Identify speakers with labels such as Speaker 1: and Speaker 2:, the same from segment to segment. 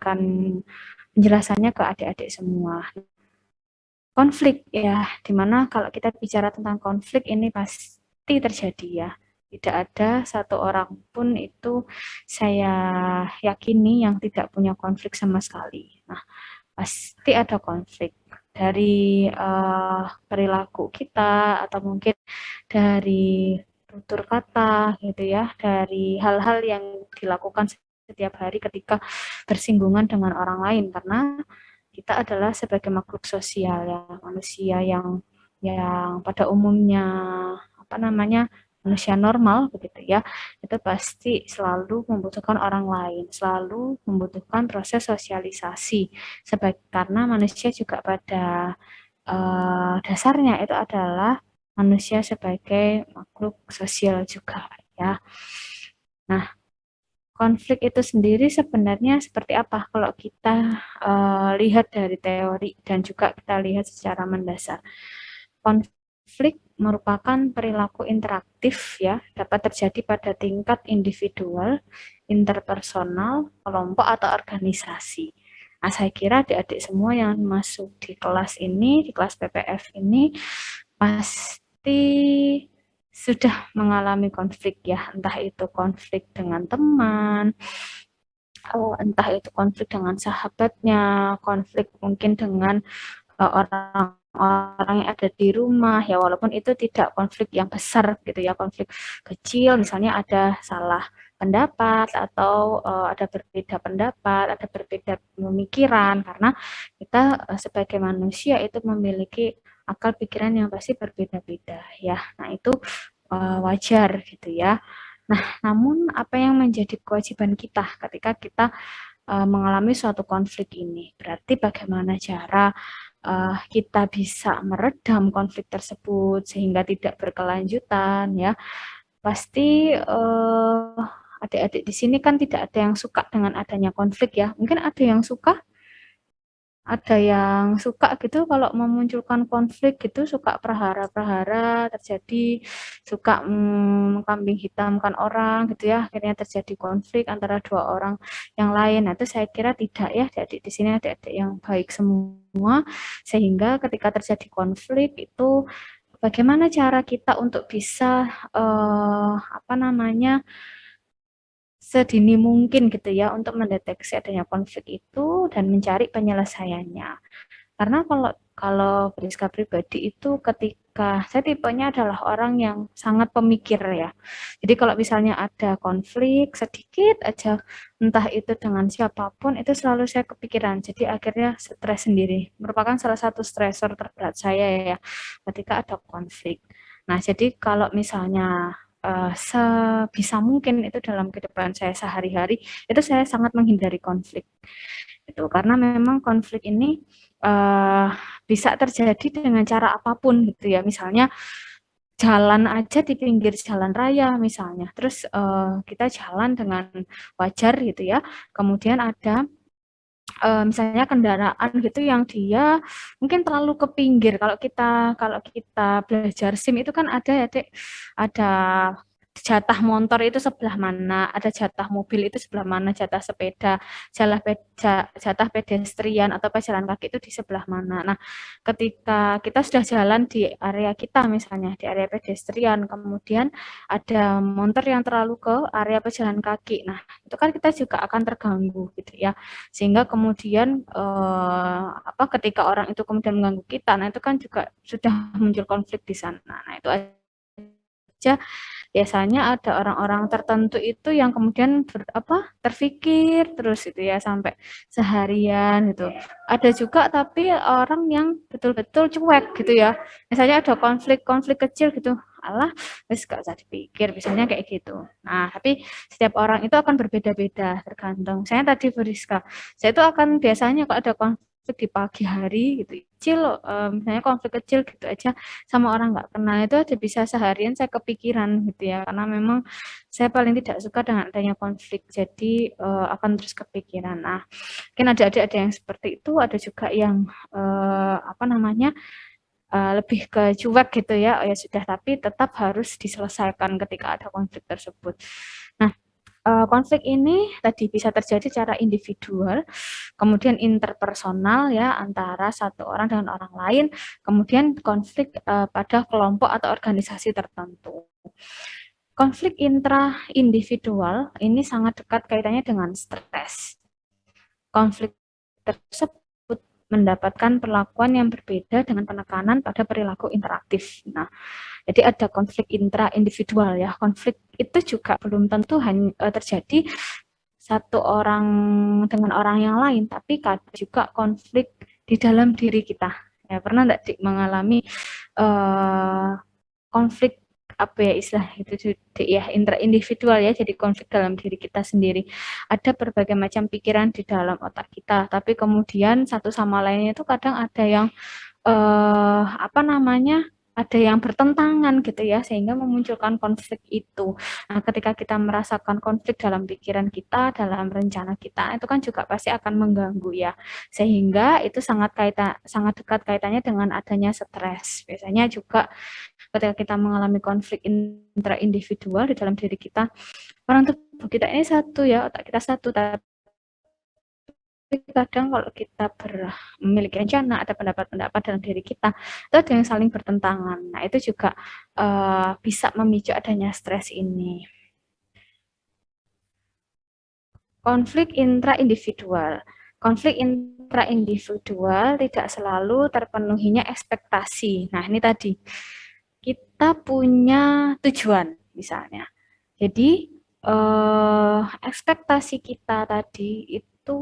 Speaker 1: penjelasannya ke adik-adik semua. Konflik ya, dimana kalau kita bicara tentang konflik ini pasti terjadi ya. Tidak ada satu orang pun itu saya yakini yang tidak punya konflik sama sekali. Nah, pasti ada konflik dari perilaku kita atau mungkin dari tutur kata gitu ya, dari hal-hal yang dilakukan setiap hari ketika bersinggungan dengan orang lain, karena kita adalah sebagai makhluk sosial ya, manusia yang pada umumnya apa namanya manusia normal begitu ya, itu pasti selalu membutuhkan orang lain, selalu membutuhkan proses sosialisasi, karena manusia juga pada dasarnya itu adalah manusia sebagai makhluk sosial juga ya. Nah, konflik itu sendiri sebenarnya seperti apa kalau kita lihat dari teori dan juga kita lihat secara mendasar. Konflik merupakan perilaku interaktif ya, dapat terjadi pada tingkat individual, interpersonal, kelompok atau organisasi. Nah, saya kira adik-adik semua yang masuk di kelas ini, di kelas PPF ini, pasti sudah mengalami konflik ya, entah itu konflik dengan teman, entah itu konflik dengan sahabatnya, konflik mungkin dengan orang-orang yang ada di rumah ya, walaupun itu tidak konflik yang besar gitu ya, konflik kecil misalnya ada salah pendapat atau ada berbeda pendapat, ada berbeda pemikiran, karena kita sebagai manusia itu memiliki akal pikiran yang pasti berbeda-beda ya. Nah, itu wajar gitu ya. Nah, namun apa yang menjadi kewajiban kita ketika kita mengalami suatu konflik ini? Berarti bagaimana cara kita bisa meredam konflik tersebut sehingga tidak berkelanjutan ya. Pasti adik-adik di sini kan tidak ada yang suka dengan adanya konflik ya. Mungkin ada yang suka, ada yang suka gitu kalau memunculkan konflik gitu, suka prahara-prahara terjadi, suka kambing hitamkan orang gitu ya, akhirnya terjadi konflik antara dua orang yang lain. Nah, itu saya kira tidak ya, adik-adik di sini adik-adik yang baik semua, sehingga ketika terjadi konflik itu bagaimana cara kita untuk bisa apa namanya sedini mungkin gitu ya untuk mendeteksi adanya konflik itu dan mencari penyelesaiannya. Karena kalau kalau Priska pribadi itu ketika saya tipenya adalah orang yang sangat pemikir ya. Jadi kalau misalnya ada konflik sedikit aja, entah itu dengan siapapun, itu selalu saya kepikiran. Jadi akhirnya stres sendiri. Merupakan salah satu stresor terberat saya ya ketika ada konflik. Nah, jadi kalau misalnya sebisa mungkin itu dalam kehidupan saya sehari-hari, itu saya sangat menghindari konflik. Itu karena memang konflik ini uh, bisa terjadi dengan cara apapun gitu ya. Misalnya jalan aja di pinggir jalan raya misalnya. Terus kita jalan dengan wajar gitu ya. Kemudian ada misalnya kendaraan gitu yang dia mungkin terlalu ke pinggir. Kalau kita belajar SIM itu kan ada ya, Dek, ada jatah motor itu sebelah mana, ada jatah mobil itu sebelah mana, jatah sepeda, jatah pedestrian atau pejalan kaki itu di sebelah mana. Nah, ketika kita sudah jalan di area kita misalnya di area pedestrian, kemudian ada motor yang terlalu ke area pejalan kaki. Nah, itu kan kita juga akan terganggu gitu ya, sehingga kemudian apa ketika orang itu kemudian mengganggu kita, nah itu kan juga sudah muncul konflik di sana. Nah, itu aja biasanya ada orang-orang tertentu itu yang kemudian terfikir terus itu ya sampai seharian gitu. Ada juga tapi orang yang betul-betul cuek gitu ya. Misalnya ada konflik-konflik kecil gitu. Alah, wis gak usah dipikir, biasanya kayak gitu. Nah, tapi setiap orang itu akan berbeda-beda tergantung. Saya tadi Beriska, saya itu akan biasanya kalau ada konflik di pagi hari gitu, kecil, misalnya konflik kecil gitu aja sama orang nggak kenal itu ada bisa seharian saya kepikiran gitu ya, karena memang saya paling tidak suka dengan adanya konflik, jadi akan terus kepikiran. Nah, mungkin ada yang seperti itu, ada juga yang apa namanya lebih ke cuek gitu ya, oh ya sudah, tapi tetap harus diselesaikan ketika ada konflik tersebut. Nah, Konflik ini tadi bisa terjadi secara individual, kemudian interpersonal ya antara satu orang dengan orang lain, kemudian konflik pada kelompok atau organisasi tertentu. Konflik intra-individual ini sangat dekat kaitannya dengan stres. Konflik tersebut mendapatkan perlakuan yang berbeda dengan penekanan pada perilaku interaktif. Nah, jadi ada konflik intra-individual ya. Konflik itu juga belum tentu hanya terjadi satu orang dengan orang yang lain, tapi kadang juga konflik di dalam diri kita. Ya, pernah enggak mengalami konflik apa ya istilah itu ya intra-individual ya, jadi konflik dalam diri kita sendiri. Ada berbagai macam pikiran di dalam otak kita, tapi kemudian satu sama lainnya itu kadang ada yang apa namanya, ada yang bertentangan gitu ya, sehingga memunculkan konflik itu. Nah, ketika kita merasakan konflik dalam pikiran kita, dalam rencana kita, itu kan juga pasti akan mengganggu ya. Sehingga itu sangat dekat kaitannya dengan adanya stres. Biasanya juga ketika kita mengalami konflik intra-individual di dalam diri kita, orang tubuh kita ini satu ya, otak kita satu, tapi kadang kalau kita memiliki rencana, ada pendapat-pendapat dalam diri kita, itu ada yang saling bertentangan. Nah, itu juga bisa memicu adanya stres ini. Konflik intra-individual. Konflik intra-individual tidak selalu terpenuhinya ekspektasi. Nah, ini tadi kita punya tujuan misalnya. Jadi ekspektasi kita tadi itu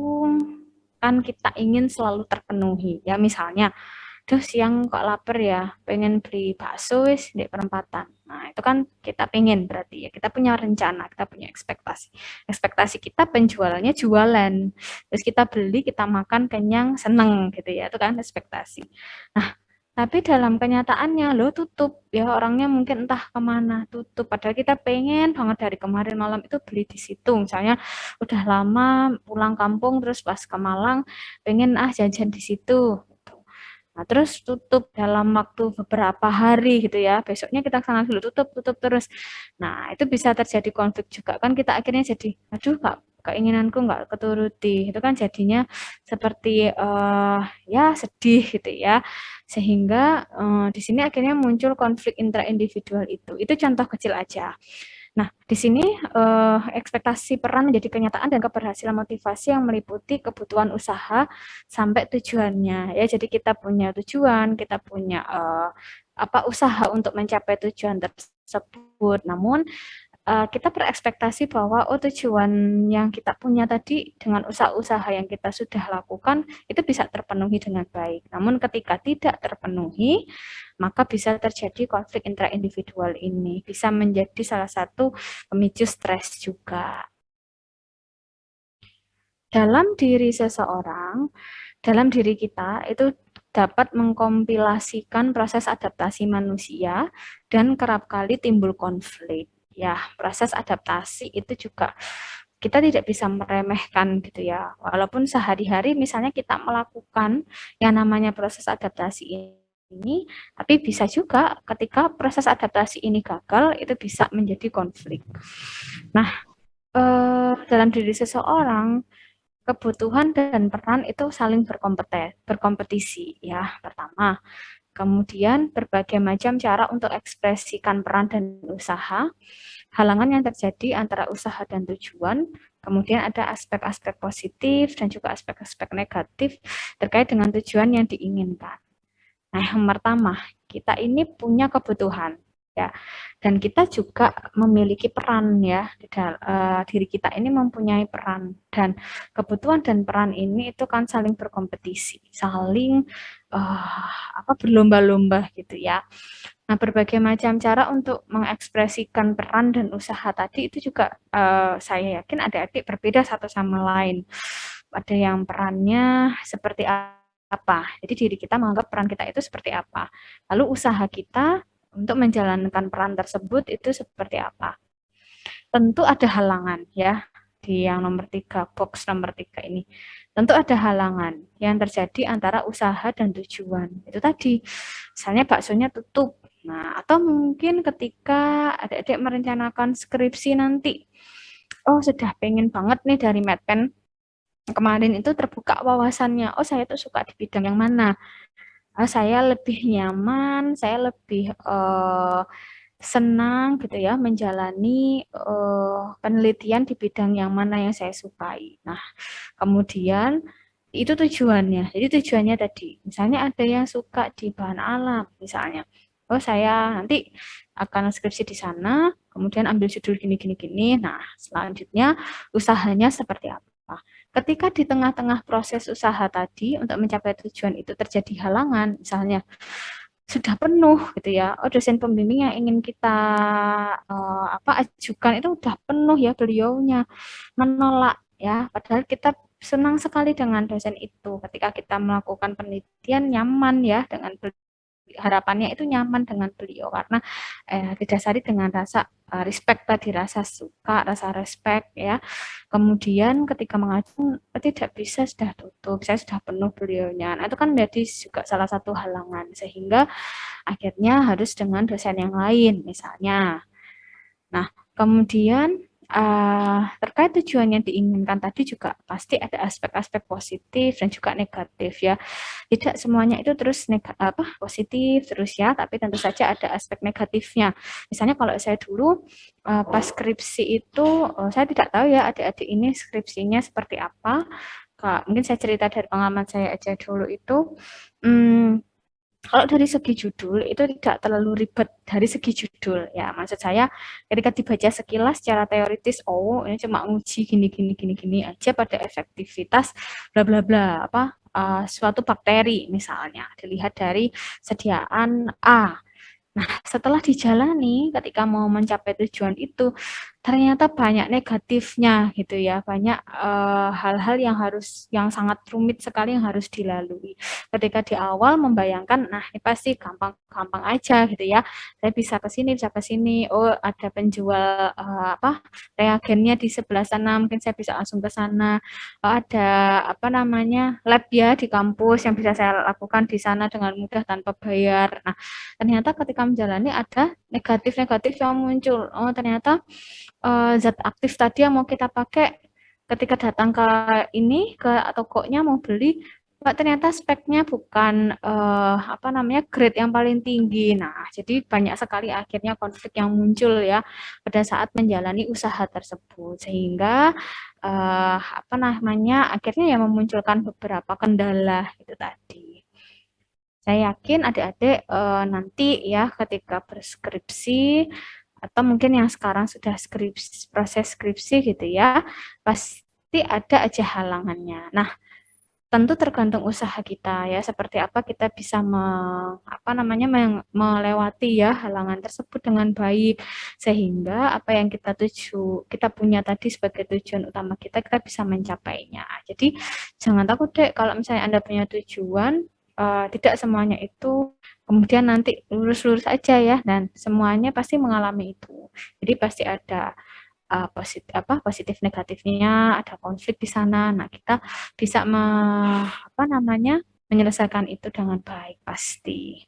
Speaker 1: kan kita ingin selalu terpenuhi. Ya misalnya, duh siang kok lapar ya, pengen beli bakso wis di perempatan. Nah, itu kan kita pengen berarti ya, kita punya rencana, kita punya ekspektasi. Ekspektasi kita penjualannya jualan. Terus kita beli, kita makan kenyang, seneng gitu ya. Itu kan ekspektasi. Nah, tapi dalam kenyataannya lo tutup ya, orangnya mungkin entah kemana tutup. Padahal kita pengen banget dari kemarin malam itu beli di situ. Misalnya udah lama pulang kampung terus pas ke Malang pengen jajan di situ. Gitu. Nah, terus tutup dalam waktu beberapa hari gitu ya. Besoknya kita kesana dulu tutup terus. Nah, itu bisa terjadi konflik juga kan, kita akhirnya jadi aduh Kak, keinginanku nggak keturuti. Itu kan jadinya seperti ya sedih gitu ya. Sehingga di sini akhirnya muncul konflik intra-individual itu. Itu contoh kecil aja. Nah, di sini ekspektasi peran menjadi kenyataan dan keberhasilan motivasi yang meliputi kebutuhan usaha sampai tujuannya. Ya, jadi kita punya tujuan, kita punya usaha untuk mencapai tujuan tersebut. Namun kita berekspektasi bahwa tujuan yang kita punya tadi dengan usaha-usaha yang kita sudah lakukan itu bisa terpenuhi dengan baik. Namun ketika tidak terpenuhi, maka bisa terjadi konflik intra-individual ini. Bisa menjadi salah satu pemicu stres juga. Dalam diri seseorang, dalam diri kita itu dapat mengkompilasikan proses adaptasi manusia dan kerap kali timbul konflik. Ya, proses adaptasi itu juga kita tidak bisa meremehkan gitu ya. Walaupun sehari-hari misalnya kita melakukan yang namanya proses adaptasi ini, tapi bisa juga ketika proses adaptasi ini gagal, itu bisa menjadi konflik. Nah, dalam diri seseorang, kebutuhan dan peran itu saling berkompetisi ya, pertama. Kemudian berbagai macam cara untuk ekspresikan peran dan usaha, halangan yang terjadi antara usaha dan tujuan, kemudian ada aspek-aspek positif dan juga aspek-aspek negatif terkait dengan tujuan yang diinginkan. Nah, yang pertama, kita ini punya kebutuhan ya, dan kita juga memiliki peran ya, diri kita ini mempunyai peran, dan kebutuhan dan peran ini itu kan saling berkompetisi, saling berlomba-lomba gitu ya. Nah, berbagai macam cara untuk mengekspresikan peran dan usaha tadi itu juga saya yakin adik-adik berbeda satu sama lain. Ada yang perannya seperti apa. Jadi diri kita menganggap peran kita itu seperti apa. Lalu usaha kita untuk menjalankan peran tersebut itu seperti apa. Tentu ada halangan ya, di yang nomor 3, box nomor 3 ini. Tentu ada halangan yang terjadi antara usaha dan tujuan. Itu tadi, misalnya baksonya tutup. Nah, atau mungkin ketika adik-adik merencanakan skripsi nanti, oh sudah pengen banget nih dari Medpen kemarin itu terbuka wawasannya. Oh saya tuh suka di bidang yang mana? Saya lebih nyaman, saya lebih senang gitu ya menjalani penelitian di bidang yang mana yang saya sukai. Nah, kemudian itu tujuannya. Jadi tujuannya tadi, misalnya ada yang suka di bahan alam, misalnya. Oh, saya nanti akan skripsi di sana, kemudian ambil judul gini gini gini. Nah, selanjutnya usahanya seperti apa? Ketika di tengah-tengah proses usaha tadi untuk mencapai tujuan itu terjadi halangan, misalnya sudah penuh gitu ya. Oh, dosen pembimbing yang ingin kita ajukan itu udah penuh ya, beliaunya menolak ya. Padahal kita senang sekali dengan dosen itu. Ketika kita melakukan penelitian nyaman ya dengan harapannya itu nyaman dengan beliau karena didasari dengan rasa respect tadi, rasa suka, rasa respect ya. Kemudian ketika mengajukan tidak bisa, sudah tutup, saya sudah penuh beliaunya. Nah, itu kan menjadi juga salah satu halangan sehingga akhirnya harus dengan dosen yang lain misalnya. Nah, kemudian terkait tujuan yang diinginkan tadi juga pasti ada aspek-aspek positif dan juga negatif ya. Tidak semuanya itu terus positif terus ya, tapi tentu saja ada aspek negatifnya. Misalnya kalau saya dulu pas skripsi itu saya tidak tahu ya adik-adik ini skripsinya seperti apa. Kak, mungkin saya cerita dari pengalaman saya aja dulu itu. Hmm, kalau dari segi judul itu tidak terlalu ribet dari segi judul ya. Maksud saya ketika dibaca sekilas secara teoritis, oh ini cuma nguji gini gini gini gini aja pada efektivitas bla bla bla apa suatu bakteri misalnya dilihat dari sediaan A. Nah, setelah dijalani ketika mau mencapai tujuan itu, ternyata banyak negatifnya gitu ya, banyak hal-hal yang yang sangat rumit sekali yang harus dilalui. Ketika di awal membayangkan, nah ini pasti gampang-gampang aja gitu ya. Saya bisa ke sini. Oh, ada penjual reagennya di sebelah sana, mungkin saya bisa langsung ke sana. Oh, ada apa namanya lab ya di kampus yang bisa saya lakukan di sana dengan mudah tanpa bayar. Nah, ternyata ketika menjalani ada negatif-negatif yang muncul. Oh, ternyata zat aktif tadi yang mau kita pakai ketika datang ke ke tokonya mau beli, Pak ternyata speknya bukan grade yang paling tinggi. Nah, jadi banyak sekali akhirnya konflik yang muncul ya pada saat menjalani usaha tersebut sehingga akhirnya yang memunculkan beberapa kendala itu tadi. Saya yakin adik-adik nanti ya ketika berskripsi atau mungkin yang sekarang sudah proses skripsi gitu ya, pasti ada aja halangannya. Nah, tentu tergantung usaha kita ya, seperti apa kita bisa melewati ya halangan tersebut dengan baik sehingga apa yang kita punya tadi sebagai tujuan utama kita bisa mencapainya. Jadi jangan takut deh kalau misalnya Anda punya tujuan, tidak semuanya itu kemudian nanti lurus-lurus aja ya dan semuanya pasti mengalami itu. Jadi pasti ada positif negatifnya, ada konflik di sana. Nah, kita bisa menyelesaikan itu dengan baik pasti.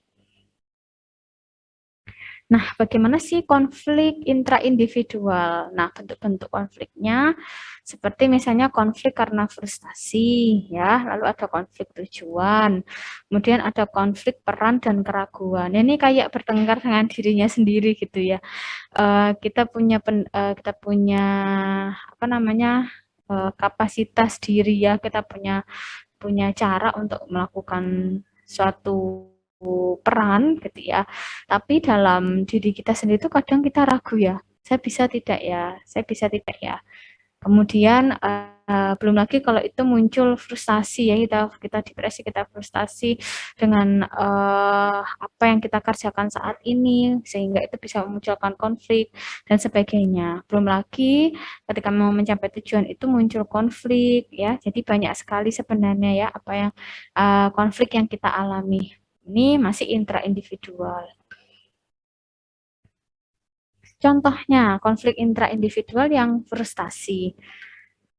Speaker 1: Nah, bagaimana sih konflik intraindividual? Nah, bentuk-bentuk konfliknya seperti misalnya konflik karena frustasi, ya, lalu ada konflik tujuan, kemudian ada konflik peran dan keraguan. Ini kayak bertengkar dengan dirinya sendiri gitu ya. Kita punya kapasitas diri ya, kita punya punya cara untuk melakukan suatu peran gitu ya. Tapi dalam diri kita sendiri itu kadang kita ragu ya. Saya bisa tidak ya? Saya bisa tidak ya? Kemudian belum lagi kalau itu muncul frustasi ya kita depresi, kita frustasi dengan apa yang kita kerjakan saat ini sehingga itu bisa memunculkan konflik dan sebagainya. Belum lagi ketika mau mencapai tujuan itu muncul konflik ya. Jadi banyak sekali sebenarnya ya apa yang konflik yang kita alami. Ini masih intra-individual. Contohnya konflik intra-individual yang frustasi.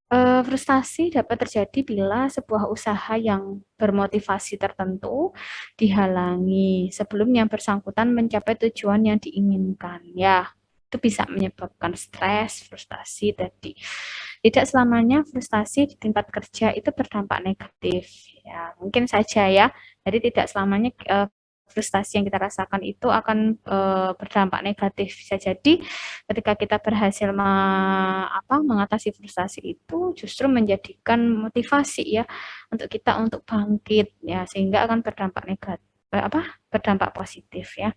Speaker 1: Frustasi dapat terjadi bila sebuah usaha yang bermotivasi tertentu dihalangi sebelum yang bersangkutan mencapai tujuan yang diinginkan. Ya, Itu bisa menyebabkan stres, frustasi tadi. Tidak selamanya frustasi di tempat kerja itu berdampak negatif. Ya, mungkin saja ya. Jadi tidak selamanya frustasi yang kita rasakan itu akan berdampak negatif. Bisa jadi ketika kita berhasil mengatasi frustasi itu justru menjadikan motivasi ya untuk kita untuk bangkit ya, sehingga akan berdampak negatif berdampak positif ya.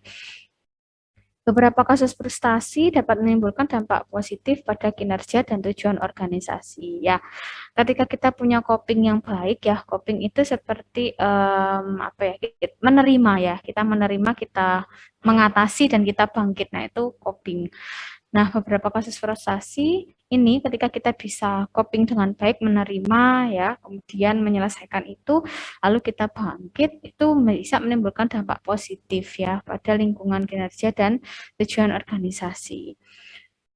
Speaker 1: Beberapa kasus frustasi dapat menimbulkan dampak positif pada kinerja dan tujuan organisasi. Ya, ketika kita punya coping yang baik ya, coping itu seperti menerima ya, kita menerima, kita mengatasi dan kita bangkit. Nah, itu coping. Nah, beberapa kasus frustasi ini ketika kita bisa coping dengan baik, menerima ya, kemudian menyelesaikan itu, lalu kita bangkit, itu bisa menimbulkan dampak positif ya pada lingkungan kinerja dan tujuan organisasi.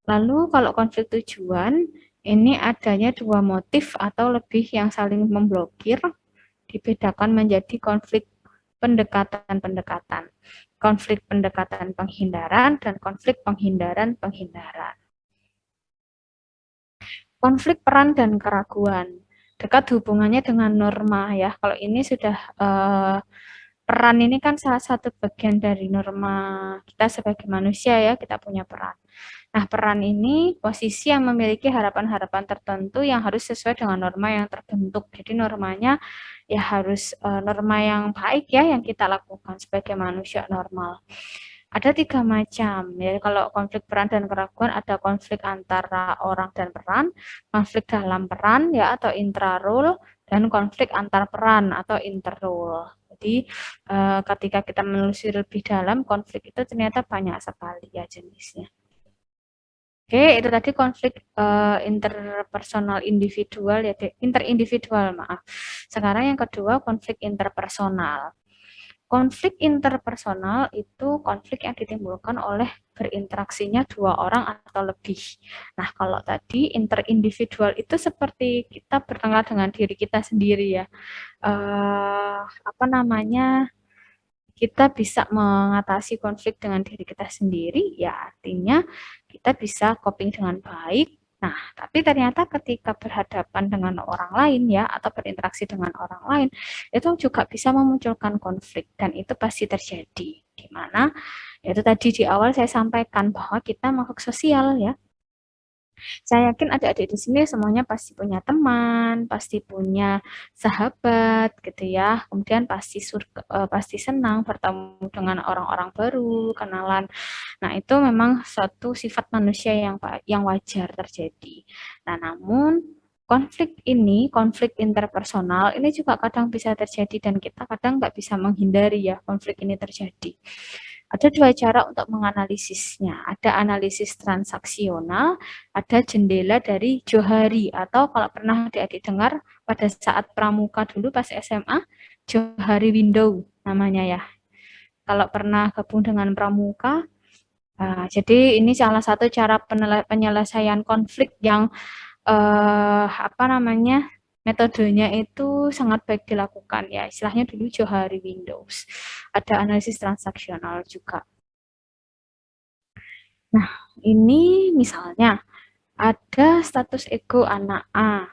Speaker 1: Lalu kalau konflik tujuan, ini adanya dua motif atau lebih yang saling memblokir, dibedakan menjadi konflik pendekatan-pendekatan. Konflik pendekatan penghindaran dan konflik penghindaran-penghindaran. Konflik peran dan keraguan. Dekat hubungannya dengan norma ya. Kalau ini sudah peran ini kan salah satu bagian dari norma kita sebagai manusia ya, kita punya peran. Nah, peran ini posisi yang memiliki harapan-harapan tertentu yang harus sesuai dengan norma yang terbentuk. Jadi normanya ya harus norma yang baik ya yang kita lakukan sebagai manusia normal. Ada tiga macam ya. Kalau konflik peran dan keraguan, ada konflik antara orang dan peran, konflik dalam peran ya atau intrarole, dan konflik antar peran atau interrole. Jadi ketika kita menelusuri lebih dalam, konflik itu ternyata banyak sekali ya jenisnya. Oke, itu tadi konflik interpersonal individual ya, interindividual maaf. Sekarang yang kedua konflik interpersonal. Konflik interpersonal itu konflik yang ditimbulkan oleh berinteraksinya dua orang atau lebih. Nah, kalau tadi interindividual itu seperti kita bertengkar dengan diri kita sendiri ya. Apa namanya? Kita bisa mengatasi konflik dengan diri kita sendiri, ya artinya kita bisa coping dengan baik. Nah, tapi ternyata ketika berhadapan dengan orang lain ya, atau berinteraksi dengan orang lain, itu juga bisa memunculkan konflik, dan itu pasti terjadi. Di mana, itu tadi di awal saya sampaikan bahwa kita makhluk sosial ya, saya yakin adik-adik di sini semuanya pasti punya teman, pasti punya sahabat gitu ya. Kemudian pasti senang bertemu dengan orang-orang baru, kenalan. Nah, itu memang suatu sifat manusia yang wajar terjadi. Nah, namun konflik interpersonal ini juga kadang bisa terjadi dan kita kadang nggak bisa menghindari ya konflik ini terjadi. Ada dua cara untuk menganalisisnya. Ada analisis transaksional, ada jendela dari Johari, atau kalau pernah adik-adik dengar pada saat pramuka dulu pas SMA, Johari window namanya ya. Kalau pernah gabung dengan pramuka, jadi ini salah satu cara penyelesaian konflik yang metodenya itu sangat baik dilakukan ya. Istilahnya dulu Johari Windows. Ada analisis transaksional juga. Nah, ini misalnya ada status ego anak A.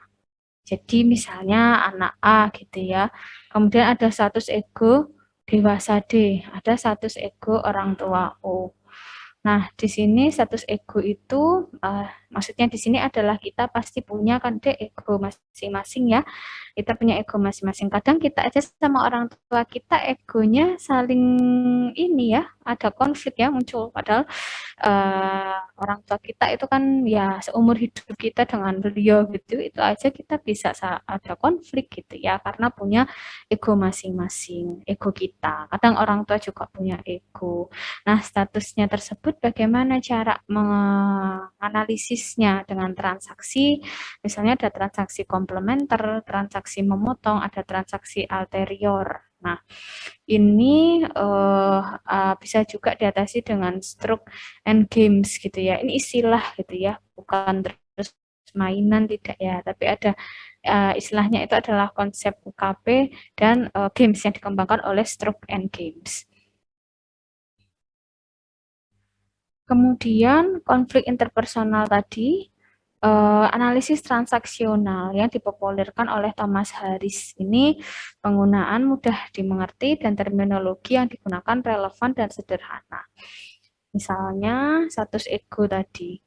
Speaker 1: Jadi misalnya anak A gitu ya. Kemudian ada status ego dewasa D, ada status ego orang tua O. Nah, di sini status ego itu maksudnya di sini adalah kita pasti punya kan deh ego masing-masing ya. Kita punya ego masing-masing. Kadang kita aja sama orang tua kita egonya saling ini ya, ada konflik ya muncul. Padahal orang tua kita itu kan ya seumur hidup kita dengan beliau gitu, itu aja kita bisa ada konflik gitu ya, karena punya ego masing-masing, ego kita. Kadang orang tua juga punya ego. Nah, statusnya tersebut bagaimana cara menganalisisnya dengan transaksi, misalnya ada transaksi komplementer, transaksi memotong, ada transaksi alterior. Nah, ini bisa juga diatasi dengan stroke and games gitu ya. Ini istilah gitu ya, bukan terus mainan tidak ya, tapi ada istilahnya itu adalah konsep UKP dan games yang dikembangkan oleh stroke and games. Kemudian konflik interpersonal tadi, analisis transaksional yang dipopulerkan oleh Thomas Harris. Ini penggunaan mudah dimengerti dan terminologi yang digunakan relevan dan sederhana. Misalnya status ego tadi.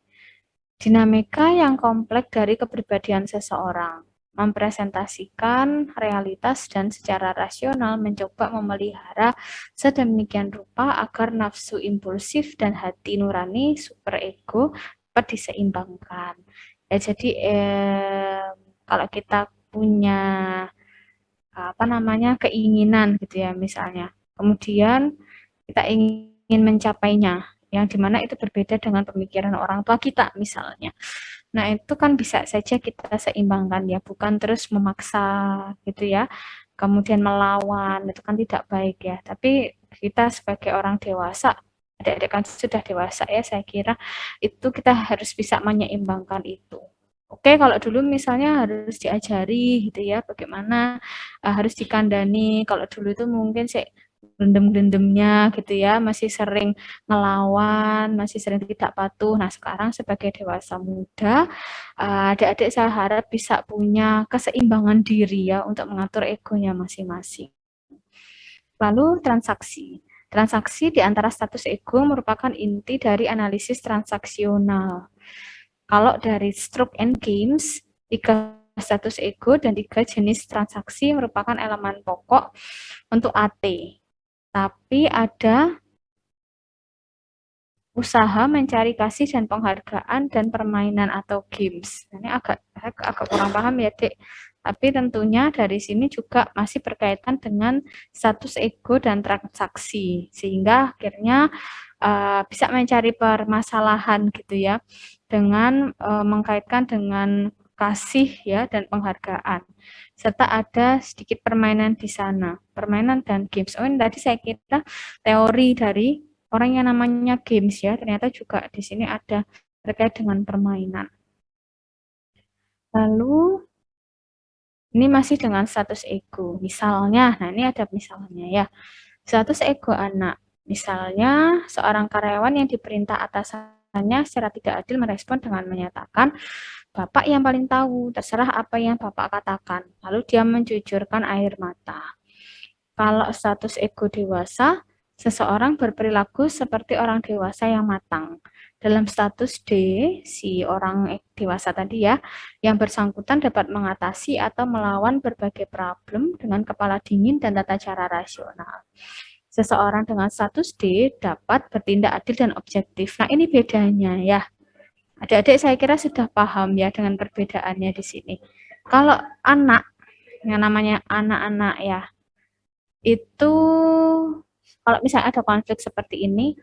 Speaker 1: Dinamika yang kompleks dari kepribadian seseorang, mempresentasikan realitas dan secara rasional mencoba memelihara sedemikian rupa agar nafsu impulsif dan hati nurani superego dapat diseimbangkan. Ya, jadi kalau kita punya keinginan gitu ya misalnya, kemudian kita ingin mencapainya, yang dimana itu berbeda dengan pemikiran orang tua kita misalnya. Nah, itu kan bisa saja kita seimbangkan ya, bukan terus memaksa gitu ya. Kemudian melawan, itu kan tidak baik ya. Tapi kita sebagai orang dewasa, adik-adik kan sudah dewasa ya, saya kira itu kita harus bisa menyeimbangkan itu. Oke, kalau dulu misalnya harus diajari gitu ya, bagaimana harus dikandani. Kalau dulu itu mungkin saya gelendem-gelemnya gitu ya, masih sering ngelawan, masih sering tidak patuh. Nah, sekarang sebagai dewasa muda, adik-adik saya harap bisa punya keseimbangan diri ya untuk mengatur egonya masing-masing. Lalu transaksi. Transaksi di antara status ego merupakan inti dari analisis transaksional. Kalau dari Stroke and Games, 3 status ego dan 3 jenis transaksi merupakan elemen pokok untuk AT. Tapi ada usaha mencari kasih dan penghargaan dan permainan atau games. Ini agak kurang paham ya, Dek. Tapi tentunya dari sini juga masih berkaitan dengan status ego dan transaksi, sehingga akhirnya bisa mencari permasalahan gitu ya, dengan mengkaitkan dengan kasih ya dan penghargaan, serta ada sedikit permainan di sana, permainan dan games. Oh, ini tadi saya kira teori dari orang yang namanya games ya, ternyata juga di sini ada terkait dengan permainan. Lalu ini masih dengan status ego. Misalnya, nah ini ada misalnya ya. Status ego anak. Misalnya seorang karyawan yang diperintah atasannya secara tidak adil merespon dengan menyatakan, "Bapak yang paling tahu, terserah apa yang Bapak katakan." Lalu dia menjujurkan air mata. Kalau status ego dewasa, seseorang berperilaku seperti orang dewasa yang matang. Dalam status D, si orang dewasa tadi ya, yang bersangkutan dapat mengatasi atau melawan berbagai problem dengan kepala dingin dan tata cara rasional. Seseorang dengan status D dapat bertindak adil dan objektif. Nah, ini bedanya ya. Adik-adik saya kira sudah paham ya dengan perbedaannya di sini. Kalau anak, yang namanya anak-anak ya, itu kalau misalnya ada konflik seperti ini,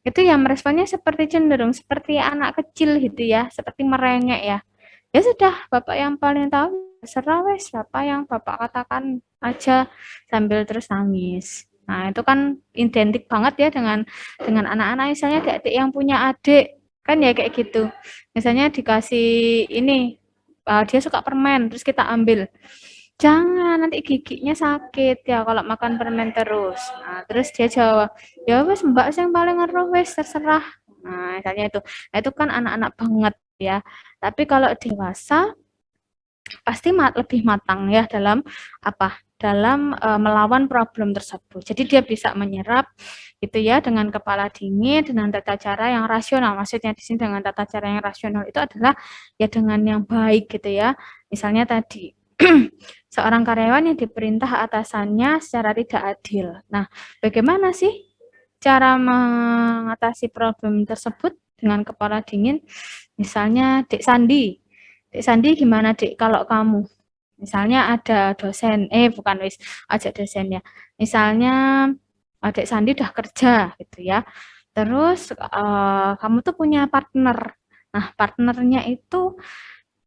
Speaker 1: itu yang meresponnya seperti cenderung seperti anak kecil gitu ya, seperti merengek ya. Ya sudah, Bapak yang paling tahu, serah wes, apa yang Bapak katakan aja sambil terus nangis. Nah, itu kan identik banget ya dengan anak-anak misalnya adik yang punya adik kan ya kayak gitu. Misalnya dikasih ini dia suka permen terus kita ambil. Jangan, nanti giginya sakit ya kalau makan permen terus. Nah, terus dia jawab, ya wes Mbak sih yang paling ngeroh wes terserah. Nah, misalnya itu. Nah, itu kan anak-anak banget ya. Tapi kalau dewasa pasti lebih matang ya dalam apa? Dalam melawan problem tersebut. Jadi dia bisa menyerap gitu ya dengan kepala dingin dengan tata cara yang rasional. Maksudnya di sini dengan tata cara yang rasional itu adalah ya dengan yang baik gitu ya. Misalnya tadi seorang karyawan yang diperintah atasannya secara tidak adil. Nah, bagaimana sih cara mengatasi problem tersebut dengan kepala dingin? Misalnya, Dek Sandi. Dek Sandi gimana, Dek, kalau kamu? Misalnya ada dosen, bukan wis, aja dosen ya. Misalnya Dek Sandi udah kerja gitu ya. Terus kamu tuh punya partner. Nah, partnernya itu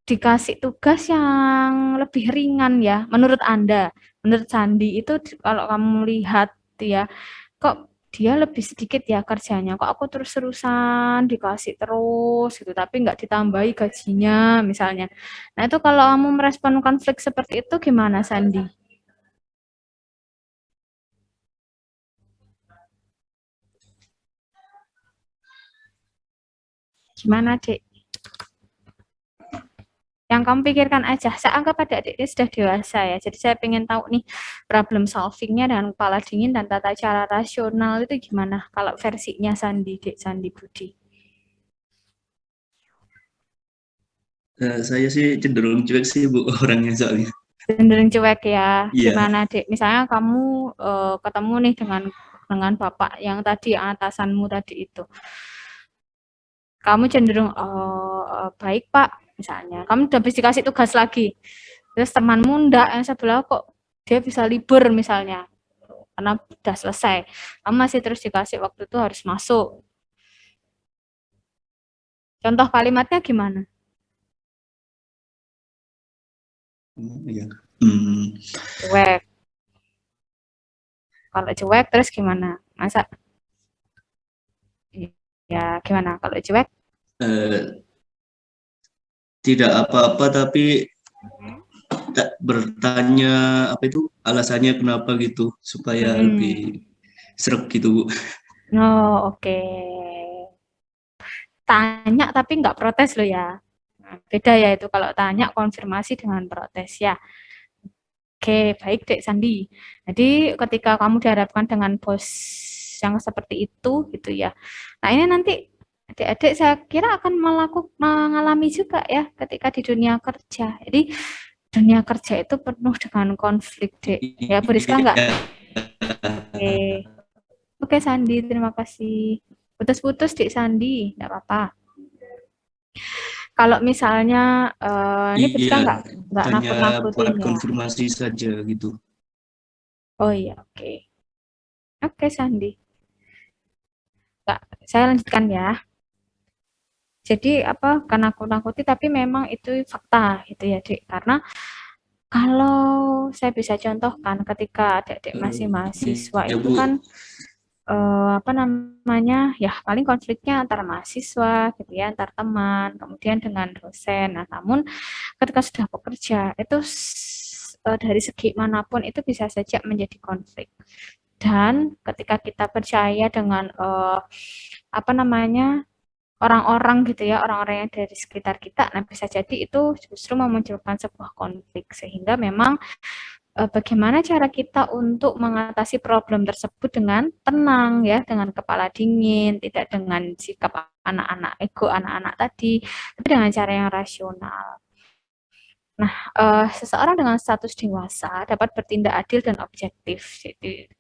Speaker 1: dikasih tugas yang lebih ringan ya, menurut Anda, menurut Sandi itu kalau kamu lihat ya, kok dia lebih sedikit ya kerjanya, kok aku terus-terusan dikasih terus gitu, tapi nggak ditambahi gajinya misalnya. Nah itu kalau kamu merespon konflik seperti itu gimana Sandi? Gimana, Dek? Yang kamu pikirkan aja. Saya anggap adik-adik ini sudah dewasa ya. Jadi saya ingin tahu nih problem solvingnya dengan kepala dingin dan tata cara rasional itu gimana kalau versinya Sandi, Dek Sandi Budi.
Speaker 2: Saya sih cenderung cuek sih Bu orangnya soalnya.
Speaker 1: Cenderung cuek ya.
Speaker 2: Iya.
Speaker 1: Gimana, Dek? Misalnya kamu ketemu nih dengan bapak yang tadi atasanmu tadi itu. Kamu cenderung baik Pak misalnya. Kamu udah habis dikasih tugas lagi. Terus temanmu ndak yang sebelah kok dia bisa libur misalnya karena udah selesai. Kamu masih terus dikasih waktu itu harus masuk. Contoh kalimatnya gimana?
Speaker 2: Iya. Hmm.
Speaker 1: Cuek. Kalau cuek terus gimana? Masa ya gimana? Kalau cuek
Speaker 2: Eh, Tidak apa-apa tapi tak bertanya apa itu alasannya kenapa gitu supaya lebih
Speaker 1: hmm.
Speaker 2: sreg gitu Bu.
Speaker 1: Oh, oke. Okay. Tanya tapi nggak protes loh ya. Nah, beda ya itu kalau tanya konfirmasi dengan protes ya. Oke, baik Dek Sandi. Jadi ketika kamu dihadapkan dengan bos yang seperti itu gitu ya. Nah, ini nanti adik-adik saya kira akan mengalami juga ya ketika di dunia kerja. Jadi dunia kerja itu penuh dengan konflik, Dek. Ya, Beriska enggak?
Speaker 2: Iya.
Speaker 1: Oke. Oke, Sandi, terima kasih. Putus-putus, Dek Sandi, enggak apa-apa. Kalau misalnya ini Beriska
Speaker 2: Iya,
Speaker 1: enggak
Speaker 2: tanya
Speaker 1: nakut-nakutin
Speaker 2: buat
Speaker 1: ya.
Speaker 2: konfirmasi saja gitu.
Speaker 1: Oh iya, oke. Oke, Sandi. Enggak, saya lanjutkan ya. Jadi apa karena aku nakuti tapi memang itu fakta gitu ya Dek. Karena kalau saya bisa contohkan ketika adik-adik masih mahasiswa
Speaker 2: Ya
Speaker 1: itu
Speaker 2: Bu.
Speaker 1: kan apa namanya ya paling konfliknya antara mahasiswa gitu ya antar teman kemudian dengan dosen. Nah namun ketika sudah bekerja itu dari segi manapun itu bisa saja menjadi konflik. Dan ketika kita percaya dengan apa namanya orang-orang gitu ya, orang-orang yang dari sekitar kita, nah bisa jadi itu justru memunculkan sebuah konflik sehingga memang bagaimana cara kita untuk mengatasi problem tersebut dengan tenang ya, dengan kepala dingin, tidak dengan sikap anak-anak ego anak-anak tadi, tapi dengan cara yang rasional. Nah, seseorang dengan status dewasa dapat bertindak adil dan objektif,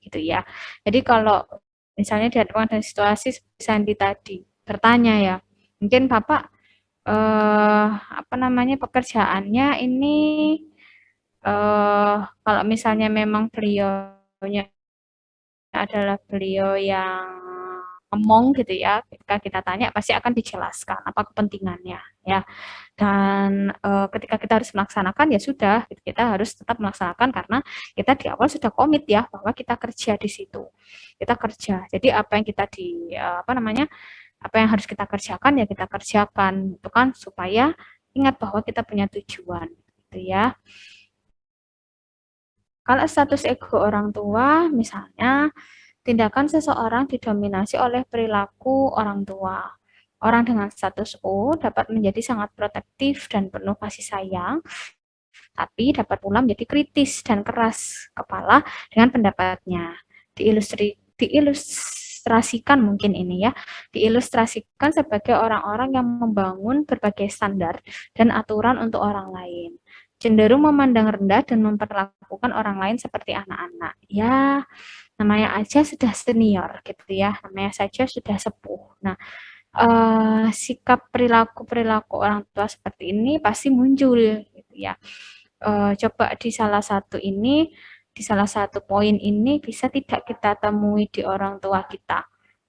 Speaker 1: gitu ya. Jadi kalau misalnya dihadapkan dengan situasi seperti Sandi tadi, bertanya ya, mungkin Bapak apa namanya pekerjaannya ini kalau misalnya memang beliaunya adalah beliau yang ngomong gitu ya, ketika kita tanya pasti akan dijelaskan apa kepentingannya ya. Dan ketika kita harus melaksanakan ya sudah, gitu. Kita harus tetap melaksanakan karena kita di awal sudah komit ya bahwa kita kerja di situ. Kita kerja. Jadi apa yang kita apa namanya? Apa yang harus kita kerjakan ya kita kerjakan. Itu kan supaya ingat bahwa kita punya tujuan gitu ya. Kalau status ego orang tua misalnya tindakan seseorang didominasi oleh perilaku orang tua. Orang dengan status O dapat menjadi sangat protektif dan penuh kasih sayang, tapi dapat pula menjadi kritis dan keras kepala dengan pendapatnya. Diilustrasikan mungkin ini ya, diilustrasikan sebagai orang-orang yang membangun berbagai standar dan aturan untuk orang lain. Cenderung memandang rendah dan memperlakukan orang lain seperti anak-anak. Ya, namanya aja sudah senior gitu ya, namanya saja sudah sepuh. Nah, sikap perilaku-perilaku orang tua seperti ini pasti muncul gitu ya. Coba di salah satu ini, di salah satu poin ini bisa tidak kita temui di orang tua kita.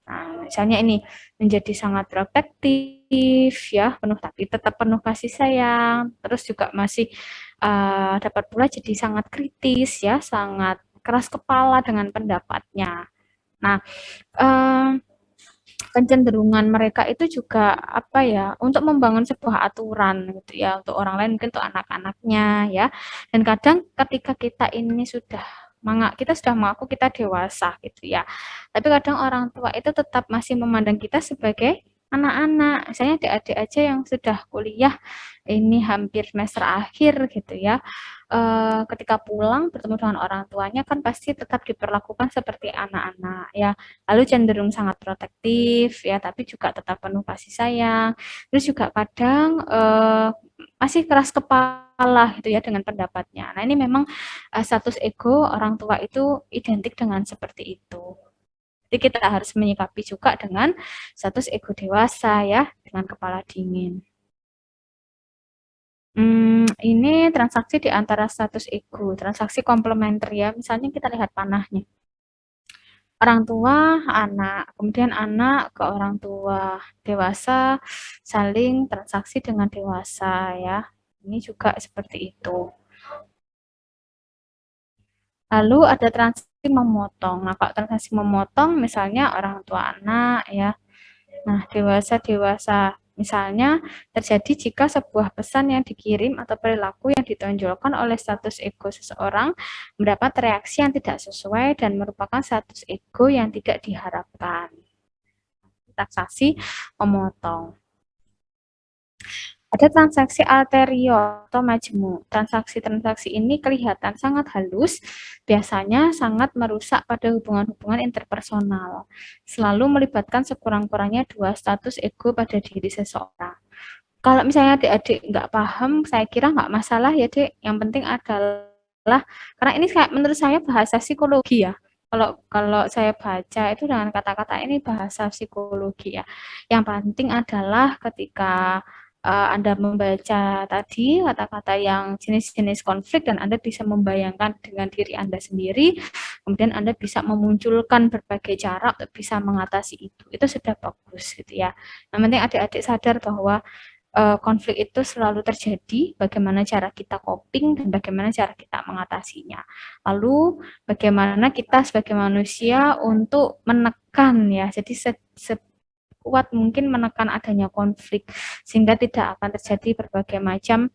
Speaker 1: Nah, misalnya ini menjadi sangat protektif ya, penuh tapi tetap penuh kasih sayang, terus juga masih dapat pula jadi sangat kritis ya, sangat keras kepala dengan pendapatnya. Nah, eh, kecenderungan mereka itu juga apa ya untuk membangun sebuah aturan gitu ya untuk orang lain mungkin untuk anak-anaknya ya dan kadang ketika kita ini sudah kita sudah mengaku kita dewasa gitu ya tapi kadang orang tua itu tetap masih memandang kita sebagai anak-anak, misalnya adik-adik aja yang sudah kuliah ini hampir semester akhir gitu ya, ketika pulang bertemu dengan orang tuanya kan pasti tetap diperlakukan seperti anak-anak ya, lalu cenderung sangat protektif ya, tapi juga tetap penuh kasih sayang, terus juga kadang masih keras kepala gitu ya dengan pendapatnya. Nah ini memang status ego orang tua itu identik dengan seperti itu. Jadi kita harus menyikapi juga dengan status ego dewasa ya, dengan kepala dingin. Ini transaksi di antara status ego, transaksi komplementer ya. Misalnya kita lihat panahnya. Orang tua, anak, kemudian anak ke orang tua dewasa saling transaksi dengan dewasa ya. Ini juga seperti itu. Lalu ada transaksi memotong. Nah, kalau transaksi memotong misalnya orang tua anak ya. Nah, dewasa-dewasa misalnya terjadi jika sebuah pesan yang dikirim atau perilaku yang ditonjolkan oleh status ego seseorang mendapat reaksi yang tidak sesuai dan merupakan status ego yang tidak diharapkan. Transaksi memotong. Ada transaksi alterior atau majemuk. Transaksi-transaksi ini kelihatan sangat halus, biasanya sangat merusak pada hubungan-hubungan interpersonal. Selalu melibatkan sekurang-kurangnya dua status ego pada diri seseorang. Kalau misalnya adik-adik nggak paham, saya kira nggak masalah ya, Dek. Yang penting adalah, karena ini kayak menurut saya bahasa psikologi ya. Kalau kalau saya baca itu dengan kata-kata ini bahasa psikologi ya. Yang penting adalah ketika Anda membaca tadi kata-kata yang jenis-jenis konflik dan Anda bisa membayangkan dengan diri Anda sendiri, kemudian Anda bisa memunculkan berbagai cara untuk bisa mengatasi itu. Itu sudah bagus gitu ya. Yang penting adik-adik sadar bahwa konflik itu selalu terjadi, bagaimana cara kita coping dan bagaimana cara kita mengatasinya. Lalu bagaimana kita sebagai manusia untuk menekan ya, jadi sekuat mungkin menekan adanya konflik sehingga tidak akan terjadi berbagai macam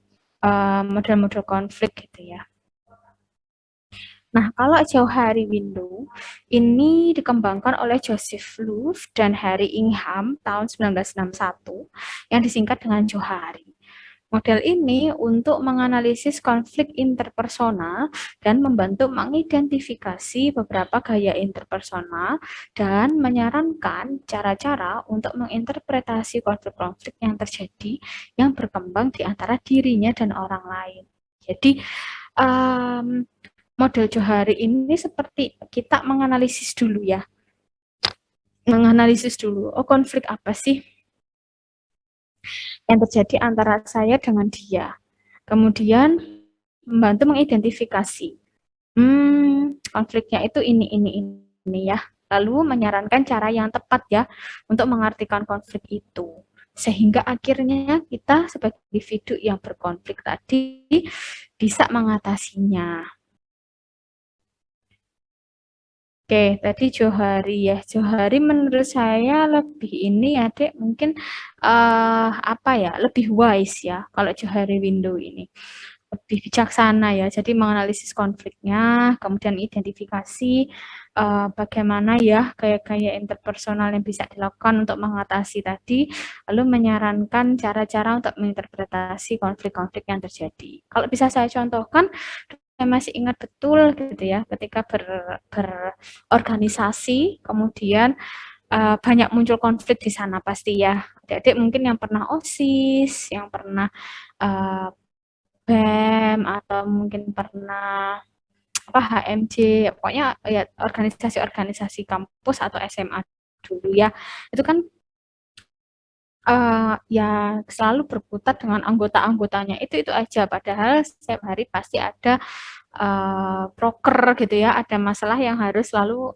Speaker 1: model-model konflik gitu ya. Nah, kalau Johari Window ini dikembangkan oleh Joseph Louf dan Harry Ingham tahun 1961 yang disingkat dengan Johari. Model ini untuk menganalisis konflik interpersonal dan membantu mengidentifikasi beberapa gaya interpersonal dan menyarankan cara-cara untuk menginterpretasi konflik-konflik yang terjadi yang berkembang di antara dirinya dan orang lain. Jadi, model Johari ini seperti kita menganalisis dulu ya. Menganalisis dulu, oh konflik apa sih yang terjadi antara saya dengan dia. Kemudian membantu mengidentifikasi. Konfliknya itu ini ya. Lalu menyarankan cara yang tepat ya untuk mengartikan konflik itu. Sehingga akhirnya kita sebagai individu yang berkonflik tadi bisa mengatasinya. Oke, tadi Johari ya. Johari menurut saya lebih ini ya, Dek, mungkin apa ya, lebih wise ya kalau Johari Window ini. Lebih bijaksana ya. Jadi menganalisis konfliknya, kemudian identifikasi bagaimana ya gaya-gaya interpersonal yang bisa dilakukan untuk mengatasi tadi, lalu menyarankan cara-cara untuk menginterpretasi konflik-konflik yang terjadi. Kalau bisa saya contohkan, saya masih ingat betul gitu ya ketika berorganisasi kemudian banyak muncul konflik di sana pasti ya. Adik-adik mungkin yang pernah OSIS, yang pernah BEM atau mungkin pernah HMJ, pokoknya ya organisasi-organisasi kampus atau SMA dulu ya. Itu kan ya selalu berkutat dengan anggota-anggotanya itu aja, padahal setiap hari pasti ada proker gitu ya, ada masalah yang harus selalu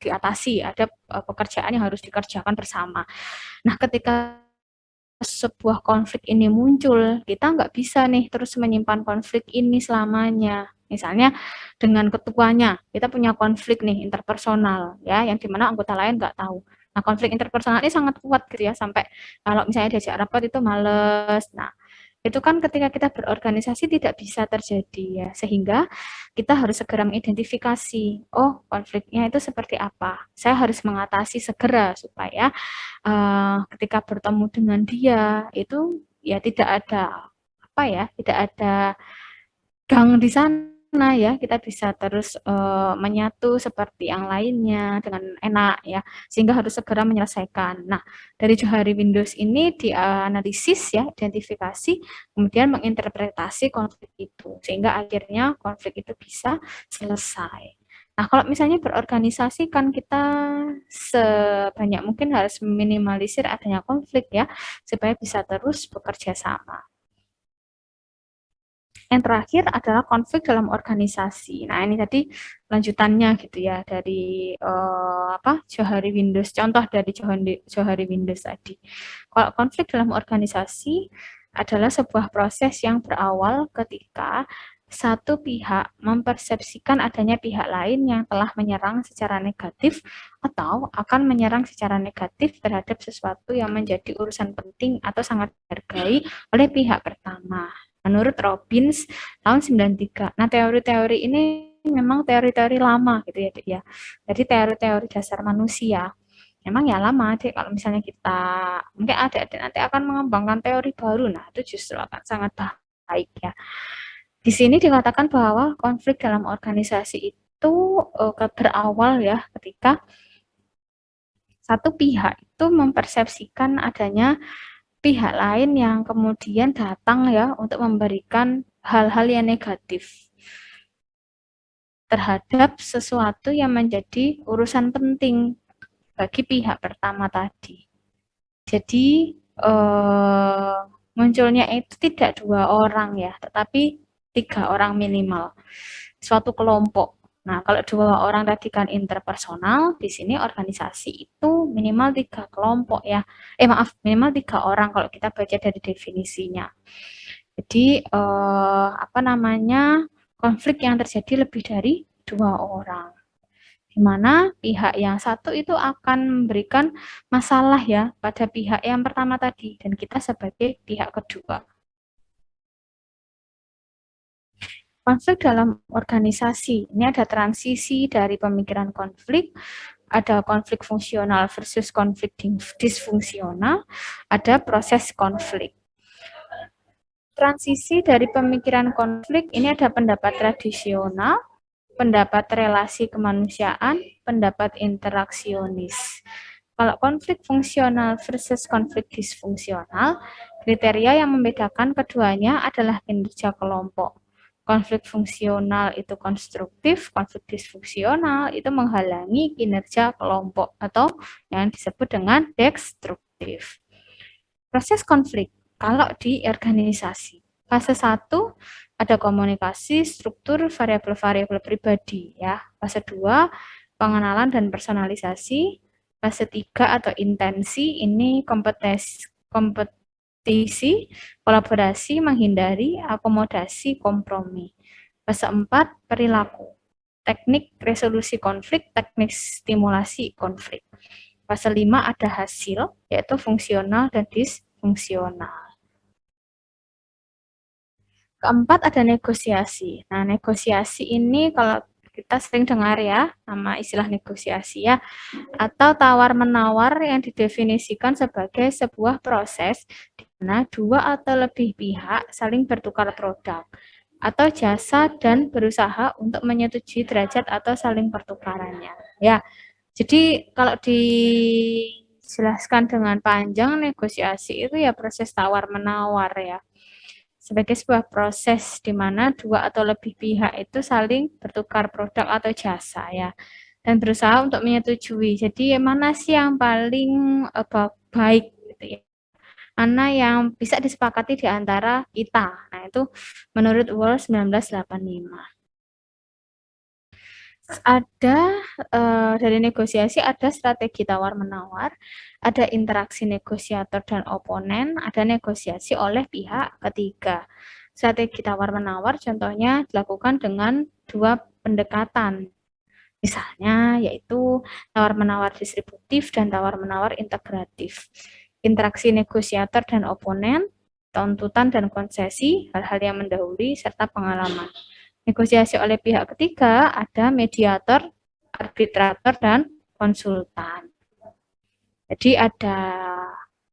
Speaker 1: diatasi, ada pekerjaan yang harus dikerjakan bersama. Nah, ketika sebuah konflik ini muncul, kita nggak bisa nih terus menyimpan konflik ini selamanya. Misalnya dengan ketuanya, kita punya konflik nih interpersonal ya, yang dimana anggota lain nggak tahu. Nah, konflik interpersonal ini sangat kuat gitu ya, sampai kalau misalnya diajak rapat itu males. Nah, itu kan ketika kita berorganisasi tidak bisa terjadi ya, sehingga kita harus segera mengidentifikasi, oh konfliknya itu seperti apa. Saya harus mengatasi segera supaya ketika bertemu dengan dia itu ya tidak ada apa ya, tidak ada gang di sana ya, kita bisa terus menyatu seperti yang lainnya dengan enak ya, sehingga harus segera menyelesaikan. Nah, dari Johari Windows ini dianalisis ya, identifikasi, kemudian menginterpretasi konflik itu, sehingga akhirnya konflik itu bisa selesai. Nah, kalau misalnya berorganisasi kan kita sebanyak mungkin harus meminimalisir adanya konflik ya, supaya bisa terus bekerja sama. Yang terakhir adalah konflik dalam organisasi. Nah, ini tadi lanjutannya gitu ya dari Johari Windows, contoh dari Johari Windows tadi. Kalau konflik dalam organisasi adalah sebuah proses yang berawal ketika satu pihak mempersepsikan adanya pihak lain yang telah menyerang secara negatif atau akan menyerang secara negatif terhadap sesuatu yang menjadi urusan penting atau sangat dihargai oleh pihak pertama. Menurut Robbins tahun 93. Nah, teori-teori ini memang teori-teori lama gitu ya, Dek, ya. Jadi teori-teori dasar manusia. Memang ya lama, Dek. Kalau misalnya kita mungkin adik-adik nanti akan mengembangkan teori baru, nah itu justru akan sangat baik ya. Di sini dikatakan bahwa konflik dalam organisasi itu berawal ya ketika satu pihak itu mempersepsikan adanya pihak lain yang kemudian datang ya untuk memberikan hal-hal yang negatif terhadap sesuatu yang menjadi urusan penting bagi pihak pertama tadi. Jadi munculnya itu tidak 2 orang ya, tetapi 3 orang minimal, suatu kelompok. Nah, kalau 2 orang tadi kan interpersonal, di sini organisasi itu minimal 3 kelompok ya. Maaf, minimal 3 orang kalau kita baca dari definisinya. Jadi, konflik yang terjadi lebih dari 2 orang. Di mana pihak yang satu itu akan memberikan masalah ya pada pihak yang pertama tadi, dan kita sebagai pihak kedua. Konflik dalam organisasi, ini ada transisi dari pemikiran konflik, ada konflik fungsional versus konflik disfungsional, ada proses konflik. Transisi dari pemikiran konflik, ini ada pendapat tradisional, pendapat relasi kemanusiaan, pendapat interaksionis. Kalau konflik fungsional versus konflik disfungsional, kriteria yang membedakan keduanya adalah kinerja kelompok. Konflik fungsional itu konstruktif, konflik disfungsional itu menghalangi kinerja kelompok atau yang disebut dengan destruktif. Proses konflik, kalau di organisasi, fase 1 ada komunikasi, struktur, variabel-variabel pribadi ya. Fase 2 pengenalan dan personalisasi. Fase 3 atau intensi, ini kompetisi, kolaborasi, menghindari, akomodasi, kompromi. Fase 4 perilaku. Teknik resolusi konflik, teknik stimulasi konflik. Fase 5 ada hasil, yaitu fungsional dan disfungsional. Keempat ada negosiasi. Nah, negosiasi ini kalau kita sering dengar ya, nama istilah negosiasi ya, atau tawar-menawar yang didefinisikan sebagai sebuah proses di mana 2 atau lebih pihak saling bertukar produk atau jasa dan berusaha untuk menyetujui derajat atau saling pertukarannya. Ya, jadi kalau dijelaskan dengan panjang, negosiasi itu ya proses tawar-menawar ya. Sebagai sebuah proses di mana 2 atau lebih pihak itu saling bertukar produk atau jasa ya, dan berusaha untuk menyetujui. Jadi mana sih yang paling baik gitu ya, mana yang bisa disepakati di antara kita. Nah, itu menurut Wall 1985. Ada dari negosiasi ada strategi tawar-menawar, ada interaksi negosiator dan oponen, ada negosiasi oleh pihak ketiga. Strategi tawar-menawar contohnya dilakukan dengan 2 pendekatan. Misalnya yaitu tawar-menawar distributif dan tawar-menawar integratif. Interaksi negosiator dan oponen tuntutan dan konsesi, hal-hal yang mendahului, serta pengalaman. Negosiasi oleh pihak ketiga ada mediator, arbitrator, dan konsultan. Jadi ada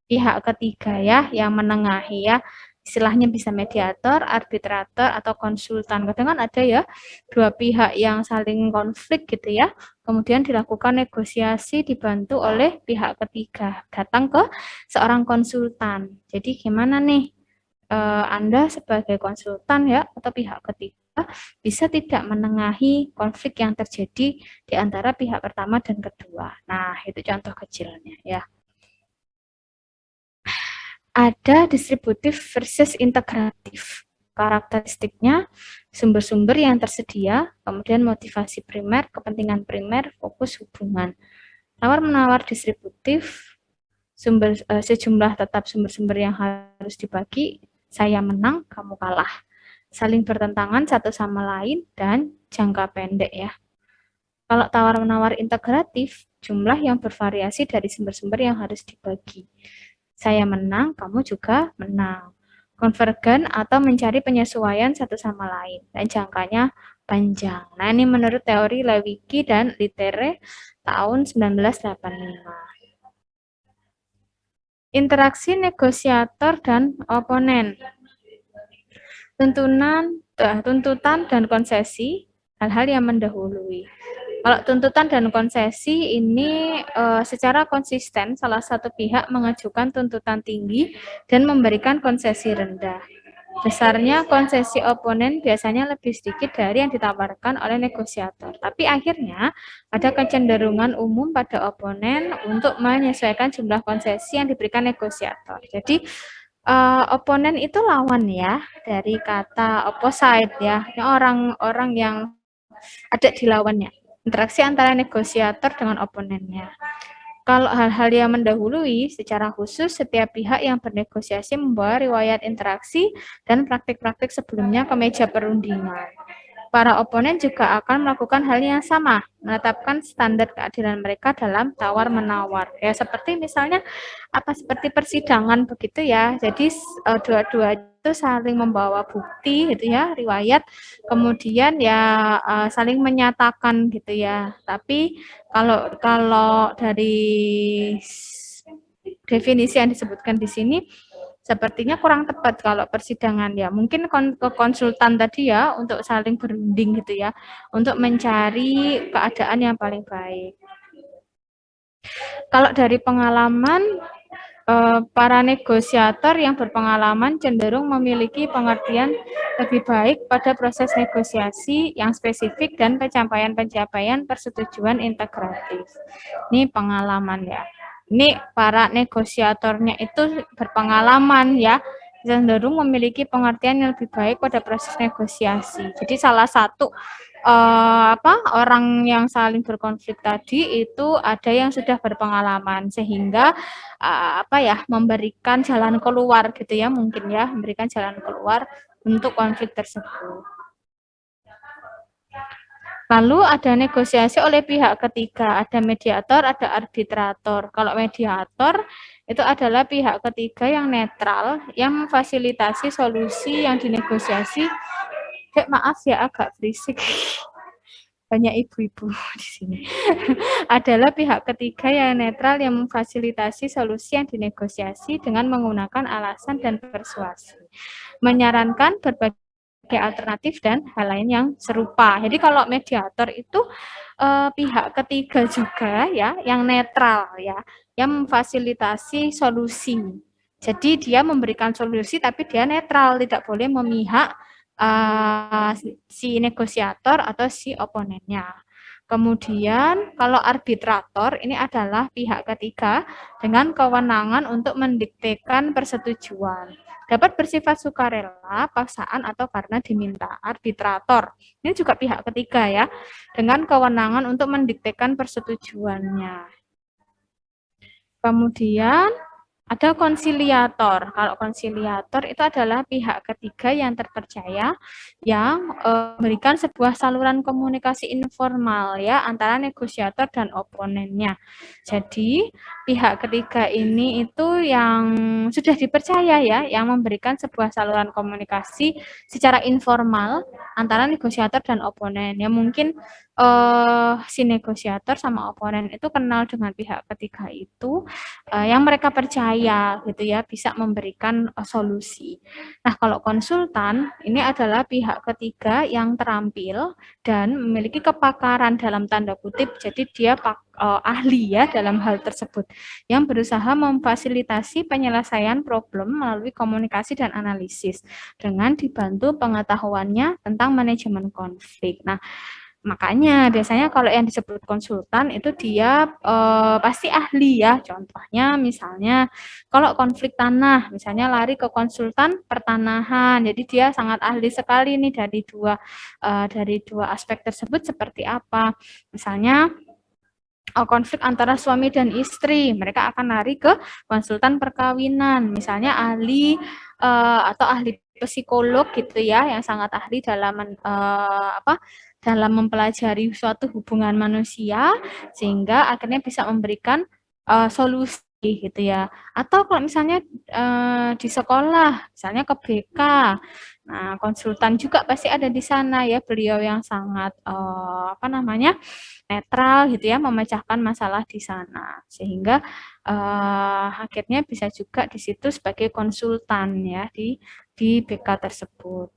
Speaker 1: pihak ketiga ya yang menengahi ya. Istilahnya bisa mediator, arbitrator, atau konsultan. Kadang kan ada ya dua pihak yang saling konflik gitu ya. Kemudian dilakukan negosiasi dibantu oleh pihak ketiga. Datang ke seorang konsultan. Jadi gimana nih Anda sebagai konsultan ya atau pihak ketiga bisa tidak menengahi konflik yang terjadi di antara pihak pertama dan kedua. Nah, itu contoh kecilnya ya. Ada distributif versus integratif. Karakteristiknya sumber-sumber yang tersedia, kemudian motivasi primer, kepentingan primer, fokus hubungan. Tawar-menawar distributif, sejumlah tetap sumber-sumber yang harus dibagi, saya menang, kamu kalah. Saling bertentangan satu sama lain dan jangka pendek ya. Kalau tawar-menawar integratif, jumlah yang bervariasi dari sumber-sumber yang harus dibagi. Saya menang, kamu juga menang. Konvergen atau mencari penyesuaian satu sama lain. Dan jangkanya panjang. Nah, ini menurut teori Lewicki dan Littere tahun 1985. Interaksi negosiator dan oponen. Tuntutan dan konsesi, hal-hal yang mendahului. Kalau tuntutan dan konsesi ini secara konsisten salah satu pihak mengajukan tuntutan tinggi dan memberikan konsesi rendah. Besarnya konsesi oponen biasanya lebih sedikit dari yang ditawarkan oleh negosiator. Tapi akhirnya ada kecenderungan umum pada oponen untuk menyesuaikan jumlah konsesi yang diberikan negosiator. Jadi oponen itu lawan ya dari kata opposite ya, orang-orang yang ada di lawannya. Interaksi antara negosiator dengan oponennya. Kalau hal-hal yang mendahului, secara khusus setiap pihak yang bernegosiasi membawa riwayat interaksi dan praktik-praktik sebelumnya ke meja perundingan. Para oponen juga akan melakukan hal yang sama, menetapkan standar keadilan mereka dalam tawar-menawar. Ya, seperti misalnya seperti persidangan begitu ya. Jadi dua-dua itu saling membawa bukti gitu ya, riwayat, kemudian ya saling menyatakan gitu ya. Tapi kalau dari definisi yang disebutkan di sini sepertinya kurang tepat kalau persidangan ya. Mungkin ke konsultan tadi ya untuk saling berunding gitu ya, untuk mencari keadaan yang paling baik. Kalau dari pengalaman para negosiator yang berpengalaman cenderung memiliki pengertian lebih baik pada proses negosiasi yang spesifik dan pencapaian-pencapaian persetujuan integratif. Ini pengalaman ya. Ini para negosiatornya itu berpengalaman ya, cenderung memiliki pengertian yang lebih baik pada proses negosiasi. Jadi salah satu orang yang saling berkonflik tadi itu ada yang sudah berpengalaman sehingga memberikan jalan keluar gitu ya, mungkin ya, memberikan jalan keluar untuk konflik tersebut. Lalu ada negosiasi oleh pihak ketiga, ada mediator, ada arbitrator. Kalau mediator itu adalah pihak ketiga yang netral, yang memfasilitasi solusi yang dinegosiasi. Maaf ya agak berisik. Banyak ibu-ibu di sini. Adalah pihak ketiga yang netral yang memfasilitasi solusi yang dinegosiasi dengan menggunakan alasan dan persuasi. Menyarankan berbagai alternatif dan hal lain yang serupa. Jadi kalau mediator itu pihak ketiga juga ya, yang netral ya, yang memfasilitasi solusi. Jadi dia memberikan solusi tapi dia netral, tidak boleh memihak si negosiator atau si oponennya. Kemudian kalau arbitrator ini adalah pihak ketiga dengan kewenangan untuk mendiktekan persetujuan. Dapat bersifat sukarela, paksaan, atau karena diminta. Arbitrator ini juga pihak ketiga ya, dengan kewenangan untuk mendiktekan persetujuannya. Kemudian Ada konsiliator. Kalau konsiliator itu adalah pihak ketiga yang terpercaya yang memberikan sebuah saluran komunikasi informal ya antara negosiator dan oponennya. Jadi pihak ketiga ini itu yang sudah dipercaya ya, yang memberikan sebuah saluran komunikasi secara informal antara negosiator dan oponen. Ya mungkin si negosiator sama oponen itu kenal dengan pihak ketiga itu yang mereka percaya gitu ya bisa memberikan solusi. Nah, kalau konsultan ini adalah pihak ketiga yang terampil dan memiliki kepakaran dalam tanda kutip. Jadi dia ahli ya dalam hal tersebut yang berusaha memfasilitasi penyelesaian problem melalui komunikasi dan analisis dengan dibantu pengetahuannya tentang manajemen konflik. Nah, makanya biasanya kalau yang disebut konsultan itu dia pasti ahli ya. Contohnya misalnya kalau konflik tanah, misalnya lari ke konsultan pertanahan. Jadi dia sangat ahli sekali nih dari dua aspek tersebut seperti apa. Misalnya konflik antara suami dan istri, mereka akan lari ke konsultan perkawinan, misalnya ahli atau ahli psikolog gitu ya, yang sangat ahli dalam mempelajari suatu hubungan manusia, sehingga akhirnya bisa memberikan solusi gitu ya. Atau kalau misalnya di sekolah, misalnya ke BK, nah konsultan juga pasti ada di sana ya, beliau yang sangat netral gitu ya, memecahkan masalah di sana. Sehingga akhirnya bisa juga di situ sebagai konsultan ya di BK tersebut.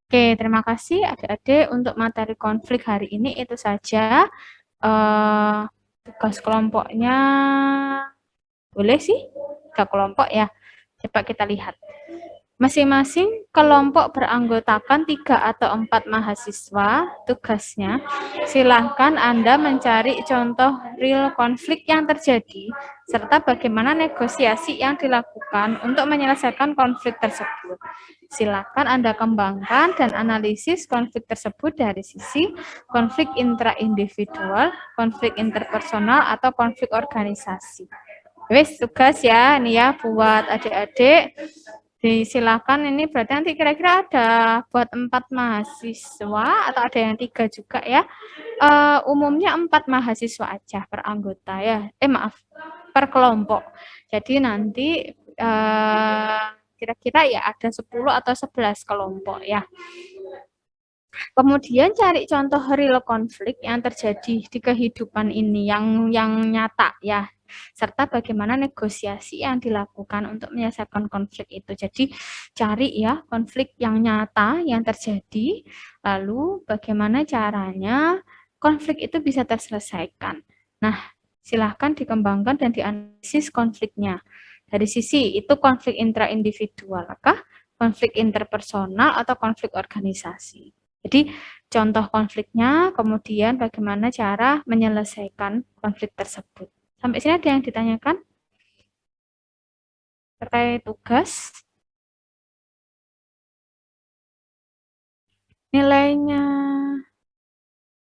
Speaker 1: Oke, terima kasih adik-adik untuk materi konflik hari ini itu saja. Tugas kelompoknya boleh sih, 3 kelompok ya. Coba kita lihat. Masing-masing kelompok beranggotakan 3 atau 4 mahasiswa. Tugasnya, silahkan Anda mencari contoh real konflik yang terjadi, serta bagaimana negosiasi yang dilakukan untuk menyelesaikan konflik tersebut. Silakan Anda kembangkan dan analisis konflik tersebut dari sisi konflik intra-individual, konflik interpersonal, atau konflik organisasi. Wes, tugas ya, nih ya buat adik-adik. Silakan ini berarti nanti kira-kira ada buat 4 mahasiswa atau ada yang 3 juga ya. Umumnya 4 mahasiswa aja per anggota ya. Maaf, per kelompok. Jadi nanti kira-kira ya ada 10 atau 11 kelompok ya. Kemudian cari contoh real konflik yang terjadi di kehidupan ini yang nyata ya, serta bagaimana negosiasi yang dilakukan untuk menyelesaikan konflik itu. Jadi cari ya konflik yang nyata yang terjadi, lalu bagaimana caranya konflik itu bisa terselesaikan. Nah, silahkan dikembangkan dan dianalisis konfliknya. Dari sisi itu konflik intra-individual, konflik interpersonal, atau konflik organisasi. Jadi contoh konfliknya, kemudian bagaimana cara menyelesaikan konflik tersebut. Sampai sini ada yang ditanyakan terkait tugas? Nilainya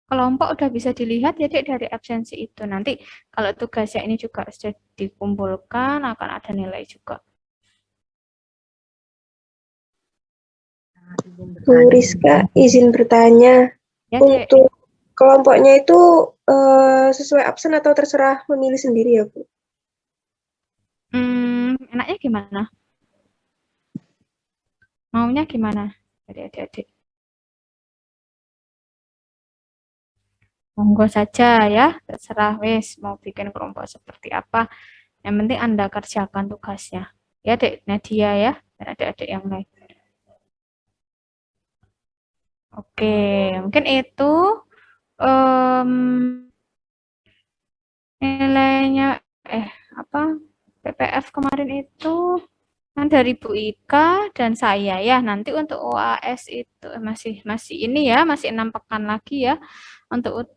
Speaker 1: kelompok udah bisa dilihat ya Dek dari absensi itu. Nanti kalau tugasnya ini juga sudah dikumpulkan akan ada nilai juga.
Speaker 3: Bu Rizka, izin bertanya.
Speaker 1: Ya, Dek.
Speaker 3: Untuk kelompoknya itu sesuai absen atau terserah memilih sendiri ya, Bu?
Speaker 1: Enaknya gimana? Maunya gimana dari adik-adik? Monggo saja ya, terserah wes mau bikin kelompok seperti apa. Yang penting Anda kerjakan tugasnya. Ya, Dek Nadia ya, dan adik-adik yang lain. Oke, mungkin itu nilainya PPF kemarin itu kan dari Bu Ika dan saya ya. Nanti untuk UAS itu masih ini ya, masih 6 pekan lagi ya untuk